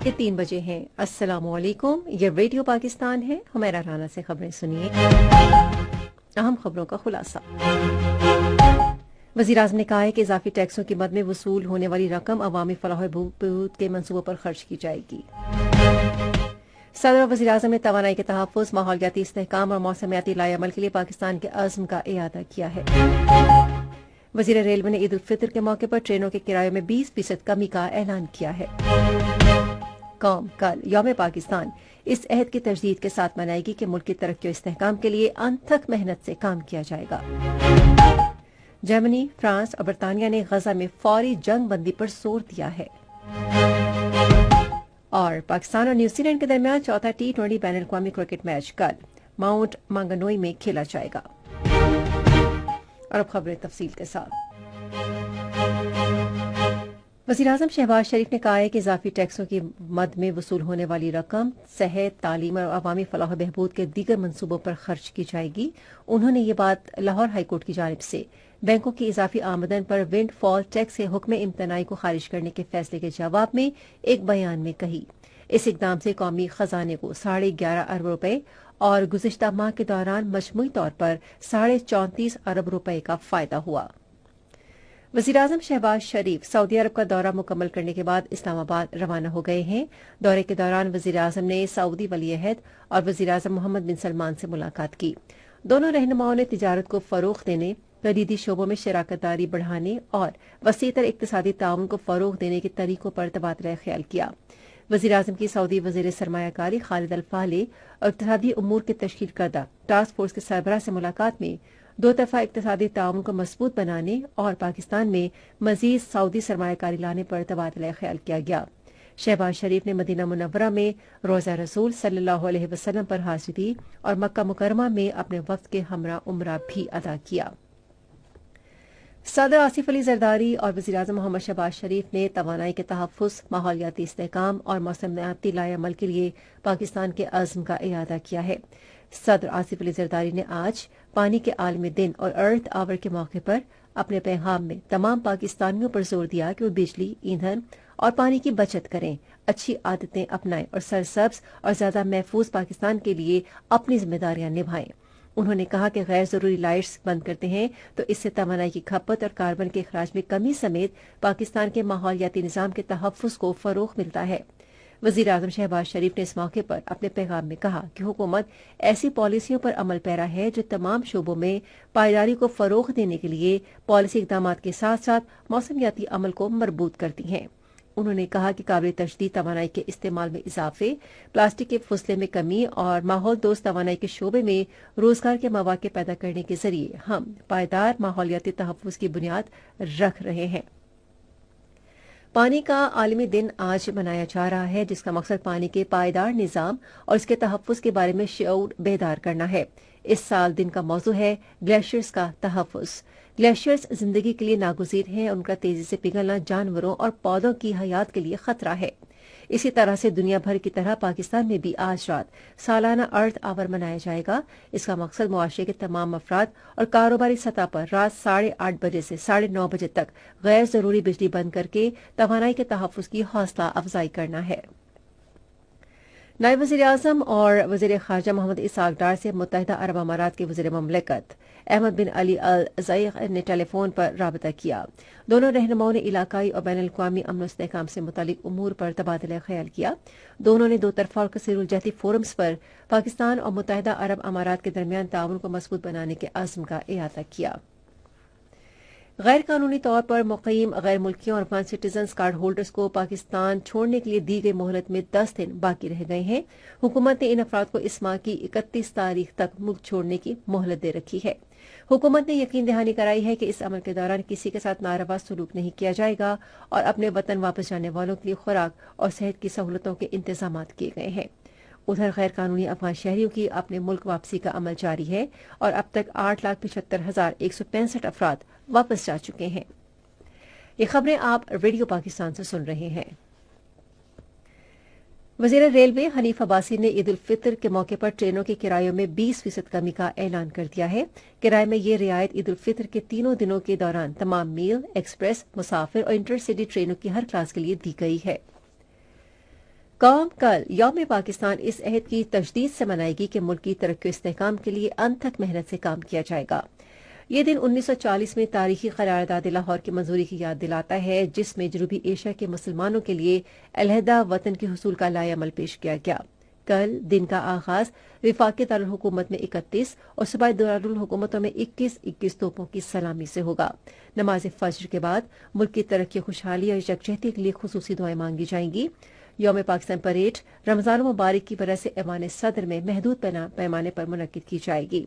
ये 3 बजे हैं। अस्सलाम वालेकुम, ये रेडियो पाकिस्तान है। हुमैरा राना से खबरें सुनिए। अहम खबरों का खुलासा। वज़ीर-ए-आज़म ने कहा है कि इजाफी टैक्सों की मद में वसूल होने वाली रकम अवामी फलाह बहबूद के मंसूबों पर खर्च की जाएगी। सदर और वज़ीर-ए-आज़म ने तवानाई के तहफ़्फ़ुज़, माहौलियाती इस्तेहकाम और मौसमियाती लाएअमल के लिए पाकिस्तान के अज़्म का इआदा किया है। वज़ीर रेलवे ने ईद उल फितर के मौके पर ट्रेनों के किराए में 20% कमी का ऐलान किया है। कौम कल यौम पाकिस्तान इस अहद की तजदीद के साथ मनाएगी कि मुल्क की तरक्की और इस्तेहकाम के लिए अनथक मेहनत से काम किया जाएगा। जर्मनी, फ्रांस और बरतानिया ने गजा में फौरी जंग बंदी पर जोर दिया है। और पाकिस्तान और न्यूजीलैंड के दरमियान चौथा T20 बैन अल-अक़वामी क्रिकेट मैच कल माउंट मांगनोई में खेला जाएगा। और अब खबरें तफसील के साथ। वज़ीर-ए-आज़म शहबाज शरीफ ने कहा है कि इजाफी टैक्सों की मद में वसूल होने वाली रकम सेहत, तालीम और अवामी फलाह बहबूद के दीगर मनसूबों पर खर्च की जाएगी। उन्होंने ये बात लाहौर हाईकोर्ट की जानिब से बैंकों की इजाफी आमदन पर विंड फॉल टैक्स से हुक्म इम्तनाई को खारिज करने के फैसले के जवाब में एक बयान में कही। इस इकदाम से कौमी खजाने को 11.5 अरब रुपए और गुज़िश्ता माह के दौरान मजमूई तौर पर 34.5 अरब रुपए का फायदा हुआ। वज़ीर-ए-आज़म शहबाज शरीफ सऊदी अरब का दौरा मुकम्मल करने के बाद इस्लामाबाद रवाना हो गए हैं। दौरे के दौरान वज़ीर-ए-आज़म ने सऊदी वली-ए-अहद और वज़ीर-ए-आज़म मोहम्मद बिन सलमान से मुलाकात की। दोनों रहनुमाओं ने तिजारत को फरोग़ देने, कलीदी शोबों में शराकतदारी बढ़ाने और वसीतर इक़्तिसादी ताउन को फरोग़ देने के तरीकों पर तबादला ख्याल किया। वज़ीर-ए-आज़म की सऊदी वज़ीर सरमायाकारी खालिद अल-फाले और इक़्तिसादी उमूर के तश्कील करदा टास्क फोर्स के सरबराह से मुलाकात में दो तरफा इक़्तिसादी ताउन को मजबूत बनाने और पाकिस्तान में मज़ीद सऊदी सरमायाकारी लाने पर तबादला ख्याल किया गया। शहबाज शरीफ ने मदीना मुनव्वरा में रोज़ा रसूल सल्लल्लाहु अलैहि वसल्लम पर हाज़िरी दी और मक्का मुकर्रमा में अपने वक्त के हमरा उम्रा भी अदा किया। सदर आसिफ अली जरदारी और वज़ीर-ए-आज़म मोहम्मद शहबाज शरीफ ने तवानाई के तहफ़्फ़ुज़, माहौलियाती इस्तेहकाम और मौसमियाती लाएअमल के लिए पाकिस्तान के अज़्म का इआदा किया है। सदर आसिफ अली जरदारी ने आज पानी के आलमी दिन और अर्थ आवर के मौके पर अपने पैगाम में तमाम पाकिस्तानियों पर जोर दिया कि वो बिजली, ईंधन और पानी की बचत करें, अच्छी आदतें अपनाएं और सरसब्ज और ज्यादा महफूज पाकिस्तान के लिए अपनी जिम्मेदारियां निभाएं। उन्होंने कहा कि गैर जरूरी लाइट्स बंद करते हैं तो इससे तवानाई की खपत और कार्बन के अखराज में कमी समेत पाकिस्तान के माहौलियाती निज़ाम के तहफ़्फ़ुज़ को फरोग़ मिलता है। वज़ीर-ए-आज़म शहबाज शरीफ ने इस मौके पर अपने पैगाम में कहा कि हुकूमत ऐसी पॉलिसियों पर अमल पैरा है जो तमाम शोबों में पायदारी को फरोग़ देने के लिए पॉलिसी इक़दामात के साथ साथ मौसमियाती अमल को मरबूत करती हैं। उन्होंने कहा कि काबिल तशदीद तवानाई के इस्तेमाल में इजाफे, प्लास्टिक के फुसले में कमी और माहौल दोस्त तवानाई के शोबे में रोजगार के मौके पैदा करने के जरिए हम पायदार माहौलियाती तहफ़्फ़ुज़ की बुनियाद रख रहे हैं। पानी का आलमी दिन आज मनाया जा रहा है, जिसका मकसद पानी के पायदार निज़ाम और इसके तहफ़्फ़ुज़ के बारे में शऊर बेदार करना है। इस साल दिन का मौजू है ग्लेशियर्स का तहफ़्फ़ुज़। ग्लेशियर्स जिंदगी के लिए नागुज़ीर हैं और उनका तेजी से पिघलना जानवरों और पौधों की हयात के लिए खतरा है। इसी तरह से दुनिया भर की तरह पाकिस्तान में भी आज रात सालाना अर्थ आवर मनाया जाएगा। इसका मकसद मुआशरे के तमाम अफराद और कारोबारी सतह पर रात 8:30 बजे से 9:30 बजे तक गैर जरूरी बिजली बंद करके तवानाई के तहफ़्फ़ुज़ की हौसला अफजाई करना है। नायब वज़ीर-ए-आज़म और वज़ीर ख़ारजा मोहम्मद इसहाक़ डार से मुत्तहिदा अरब अमारात के वज़ीर ममलकत अहमद बिन अली अल ज़ईग़ ने टेलीफोन पर राबता किया। दोनों रहनुमाओं ने इलाकाई और बैन अल-अक़वामी अमन और इस्तेहकाम से मुतालिक उमूर पर तबादला ख्याल किया। दोनों ने दो तरफा और कसीरुल जहती फोरम्स पर पाकिस्तान और मुत्तहिदा अरब अमारात के दरमियान ताउन को मजबूत बनाने के अज़्म का इआदा किया। गैर कानूनी तौर पर मुक़ीम गैर मुल्कियों और अफ़गान सिटीजन्स कार्ड होल्डर्स को पाकिस्तान छोड़ने के लिए दी गई मोहलत में 10 दिन बाकी रह गए हैं। हुकूमत ने इन अफराद को इस माह की 31 तारीख तक मुल्क छोड़ने की मोहलत दे रखी है। हुकूमत ने यकीन दहानी कराई है कि इस अमल के दौरान किसी के साथ नारवा सलूक नहीं किया जाएगा और अपने वतन वापस जाने वालों के लिए खुराक और सेहत की सहूलतों के इंतजाम किए गए हैं। उधर गैर कानूनी अफगान शहरियों की अपने मुल्क वापसी का अमल जारी है और अब तक 8,75,165 अफराद वापस जा चुके हैं। ये खबरें आप रेडियो पाकिस्तान से सुन रहे हैं। वज़ीर रेलवे हनीफ अब्बासी ने ईद उल फितर के मौके पर ट्रेनों के किरायों में 20% कमी का ऐलान कर दिया है। किराए में ये रियायत ईद उल फितर के तीनों दिनों के दौरान तमाम मेल, एक्सप्रेस, मुसाफिर और इंटरसिटी ट्रेनों की हर क्लास के लिए दी गई है। कौम कल यौम पाकिस्तान इस अहद की तजदीद से मनाएगी कि मुल्क की तरक्की इस्तेहकाम के लिए अनथक मेहनत से काम किया जाएगा। ये दिन 1940 में तारीखी करारदाद लाहौर की मंजूरी की याद दिलाता है, जिसमें जनूबी एशिया के मुसलमानों के लिए अलहदा वतन के हुसूल का लाएअमल पेश किया गया। कल दिन का आगाज विफाकी दारुल हुकूमत में 31 और सूबाई दारुल हुकूमतों में 21-21 तोपों की सलामी से होगा। नमाज फज्र के बाद मुल्क की तरक्की, खुशहाली और यकजहती के लिए खुसूसी दुआएं मांगी जाएंगी। यौम पाकिस्तान परेड रमजान मुबारक की वजह से ऐवान सदर में महदूद पैमाने पर मुनक्किद की जाएगी।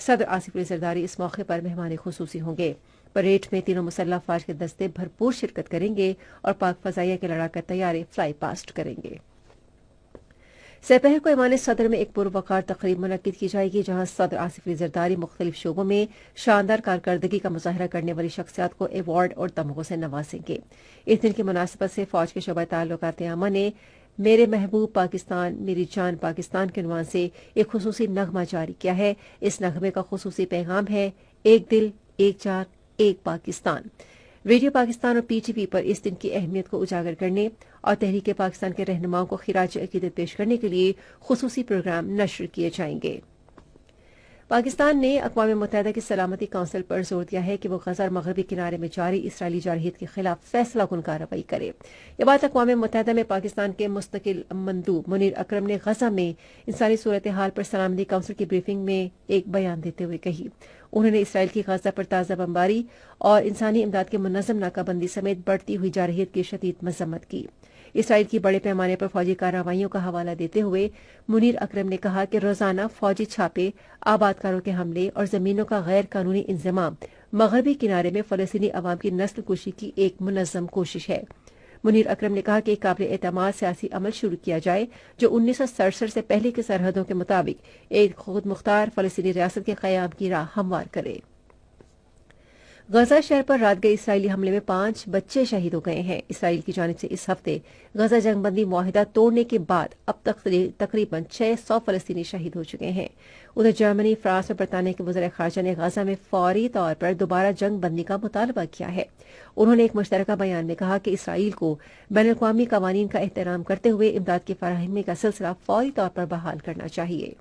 सदर आसिफ अली जरदारी इस मौके पर मेहमान खुसूसी होंगे। परेड में तीनों मुसल्लह फौज के दस्ते भरपूर शिरकत करेंगे और पाक फजाइया के लड़ाकर तैयारे फ्लाई पास्ट करेंगे। दोपहर को ऐवान सदर में एक पुरवकार तकरीब मुनक्किद की जाएगी, जहां सदर आसिफ अली जरदारी मुख्तलिफ शोबों में शानदार कारकर्दगी का मुजाहरा करने वाली शख्सियात को एवार्ड और तमगों से नवाजेंगे। इस दिन की मुनासिबत से फौज के शोबा ताल्लुकात आमा ने मेरे महबूब पाकिस्तान मेरी जान पाकिस्तान के उन्वान से एक खुसूसी नगमा जारी किया है। इस नगमे का खुसूसी पैगाम है, एक दिल एक जान एक पाकिस्तान। रेडियो पाकिस्तान और पीटीवी पर इस दिन की अहमियत को उजागर करने और तहरीक पाकिस्तान के रहनुमाओं को खिराज अकीदत पेश करने के लिए खुसूसी प्रोग्राम नश्र किए जाएंगे। पाकिस्तान ने अक़वाम मुत्तहिदा की सलामती काउंसिल पर जोर दिया है कि वो गजा और मगरबी किनारे में जारी इसराइली जारहियत के खिलाफ फैसला कुन कार्रवाई करे। ये बात अक़वाम मुत्तहिदा में पाकिस्तान के मुस्तकिल मंदूब मुनीर अकरम ने गजा में इंसानी सूरत हाल पर सलामती काउंसिल की ब्रीफिंग में एक बयान देते हुए कही। उन्होंने इसराइल की गजा पर ताज़ा बमबारी और इंसानी इमदाद के मुनज़्ज़म नाकाबंदी समेत बढ़ती हुई जारहियत की शदीद मज़म्मत की। इसराइल की बड़े पैमाने पर फौजी कार्रवाइयों का हवाला देते हुए मुनीर अकरम ने कहा कि रोजाना फौजी छापे, आबादकारों के हमले और जमीनों का गैर कानूनी इंजमाम मगरबी किनारे में फलस्तीनी अवाम की नस्ल कुशी की एक मुनज़्ज़म कोशिश है। मुनीर अकरम ने कहा कि एक काबिल एतमाद सियासी अमल शुरू किया जाए जो 1967 से पहले की सरहदों के मुताबिक एक खुद मुख्तार फलस्तीनी रियासत के क़याम की राह हमवार करे। गजा शहर पर रात गए इसराइली हमले में 5 बच्चे शहीद हो गए हैं। इसराइल की जानिब से इस हफ्ते गजा जंगबंदी मुआहिदा तोड़ने के बाद अब तक तकरीबन 600 फलस्तीनी शहीद हो चुके हैं। उधर जर्मनी, फ्रांस और बरतानिया के वज़ीर ख़ारजा ने गजा में फौरी तौर पर दोबारा जंग बंदी का मुतालबा किया है। उन्होंने एक मुश्तरका बयान में कहा कि इसराइल को बैनुल-अक़वामी क़वानीन का एहतराम करते हुए इमदाद की फराहमी का सिलसिला फौरी तौर पर बहाल करना चाहिए।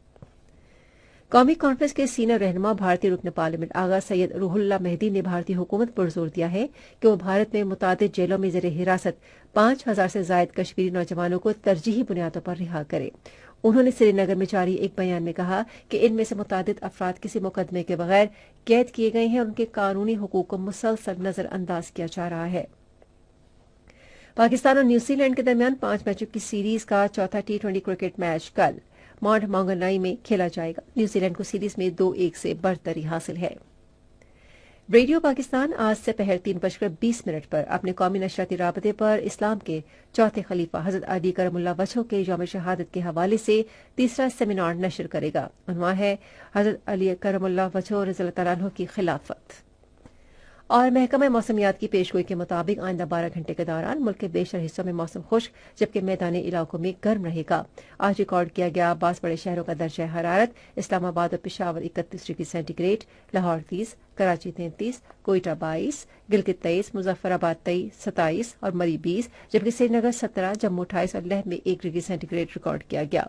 कौमी कॉन्फ्रेंस के सीनियर रहनुमा भारतीय रुकन पार्लियामेंट आगा सैयद रूहुल्लाह मेहदी ने भारतीय हुकूमत पर जोर दिया है कि वो भारत में मुतादिद जेलों में ज़ेरे हिरासत 5000 से जायद कश्मीरी नौजवानों को तरजीही बुनियादों पर रिहा करे। उन्होंने श्रीनगर में जारी एक बयान में कहा कि इनमें से मुतादिद अफराद किसी मुकदमे के बगैर कैद किए गए हैं और उनके कानूनी हुकूक को मुसलसल नजरअंदाज किया जा रहा है। पाकिस्तान और न्यूजीलैंड के दरमियान 5 मैचों की सीरीज का चौथा T20 क्रिकेट मैच कल माउंट मॉन्गनाई में खेला जाएगा। न्यूजीलैंड को सीरीज में 2-1 से बढ़तरी हासिल है। रेडियो पाकिस्तान आज से पहर 3:20 पर अपने कौमी नशरियाती राबते पर इस्लाम के चौथे खलीफा हजरत अली करमुल्लाह वजह के यौम शहादत के हवाले से तीसरा सेमिनार नशर करेगा। उन्वान है हजरत अली करमुल्लाह वजह रज़ियल्लाहु तआला अन्हु की खिलाफत। और महकमा मौसमियात की पेशगोई के मुताबिक आइंदा 12 घंटे के दौरान मुल्क के बेशतर हिस्सों में मौसम खुश्क जबकि मैदानी इलाकों में गर्म रहेगा। आज रिकॉर्ड किया गया 22 बड़े शहरों का दर्जा हरारत इस्लामाबाद और पेशावर 31 डिग्री सेंटीग्रेड, लाहौर 30, कराची 33, कोयटा 22, गिलगित 23, मुजफ्फराबाद 23, 27 और मरी 20, जबकि श्रीनगर 17, जम्मू 28 और लेह में 1 डिग्री सेंटीग्रेड रिकॉर्ड किया गया।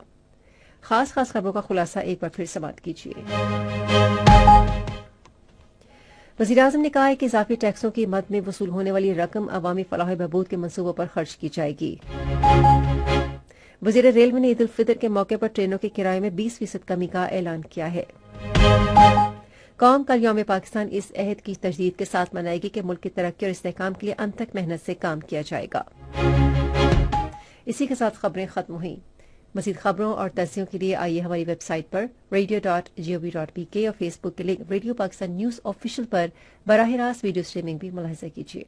खास खबरों का खुलासा एक बार फिर समाप्त कीजिए। वज़ीर-ए-आज़म ने कहा है कि इजाफी टैक्सों की मद में वसूल होने वाली रकम अवामी फलाह बहबूद के मंसूबों पर खर्च की जाएगी। वज़ीर रेलवे ने ईद उल फितर के मौके पर ट्रेनों के किराए में 20% कमी का ऐलान किया है। कौम कल यौम पाकिस्तान इस अहद की तजदीद के साथ मनाएगी कि मुल्क की तरक्की और इस्तेहकाम के लिए अनथक मेहनत से काम किया जाएगा। इसी के साथ खबरें खत्म हुई। मज़ीद खबरों और तस्वीरों के लिए आइए हमारी वेबसाइट पर radio.gov.pk और फेसबुक के link radio Pakistan news official पर बराह रास्त वीडियो स्ट्रीमिंग भी मुलाहिजा कीजिए।